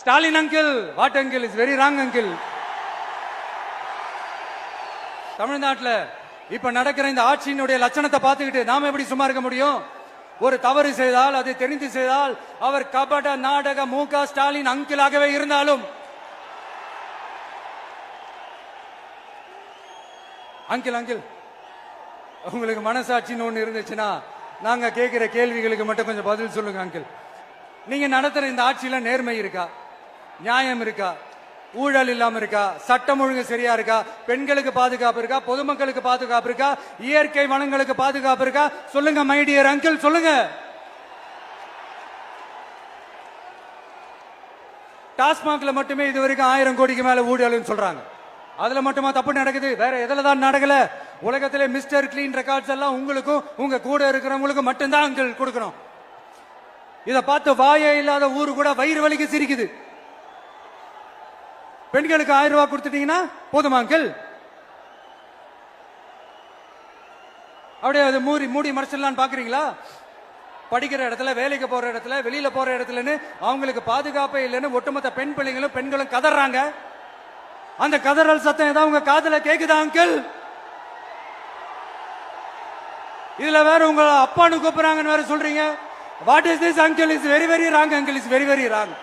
Stalin uncle, what uncle is very wrong uncle. தமிழ்நாட்டில் இப்ப நடக்கிற இந்த ஆட்சியினுடைய லட்சணத்தை பார்த்துக்கிட்டு நாம எப்படி சும்மா இருக்க முடியும்? ஒரு தவறு செய்தால், அதை தெரிந்து செய்தால், அவர் கபட நாடக மு.க. ஸ்டாலின் அங்கிளாகவே இருந்தாலும், அங்கிள் அங்கிள் உங்களுக்கு மனசாட்சின்னு ஒண்ணு இருந்துச்சுன்னா நாங்க கேட்கிற கேள்விகளுக்கு மட்டும் கொஞ்சம் பதில் சொல்லுங்க அங்கிள். நீங்க நடத்துற இந்த ஆட்சியில நேர்மை இருக்கா, நியாயம் இருக்கா, ஊழல் இல்லாம இருக்கா, சட்டம் ஒழுங்கு சரியா இருக்கா, பெண்களுக்கு பாதுகாப்பு இருக்கா, பொதுமக்களுக்கு பாதுகாப்பு இருக்கா, இயற்கை வளங்களுக்கு பாதுகாப்பு இருக்கா? சொல்லுங்க மை டியர் அங்கிள், சொல்லுங்க. டாஸ்மாக்ல மட்டுமே இது வரைக்கும் 1000 கோடிக்கு மேல ஊழல் சொல்றாங்க. அதுல மட்டுமா தப்பு நடக்குது? வேற எதுல தான் நடக்கல? உலகத்திலே மிஸ்டர் கிளீன் ரெக்கார்ட்ஸ் எல்லாம் உங்களுக்கும் உங்க கூட இருக்கிறவங்களுக்கும் மட்டும்தான் அங்கிள் கொடுக்கணும். இத பார்த்து வாயே இல்லாத ஊரு கூட வயிறு வலிக்கு சிரிக்குது. பெண்களுக்கு 1000 ரூபாய் கொடுத்துட்டீங்கன்னா போதுமா அங்கிள்? அப்படியே அது மூடி மறைச்சிடலான்னு பாக்குறீங்களா? படிக்கிற இடத்துல, வேலைக்கு போற இடத்துல, வெளியில போற இடத்துலன்னு அவங்களுக்கு பாதுகாப்பே இல்லைன்னு ஒட்டுமொத்த பெண் பிள்ளைங்களும் பெண்களும் கதறாங்க. அந்த கதறல் சத்தம் ஏதாவது உங்க காதுல கேக்குதா அங்கிள்? இதுல வேற உங்க அப்பான்னு கூப்பிடுறாங்கன்னு வேற சொல்றீங்க. What is this uncle? Is very very wrong uncle, is very very wrong.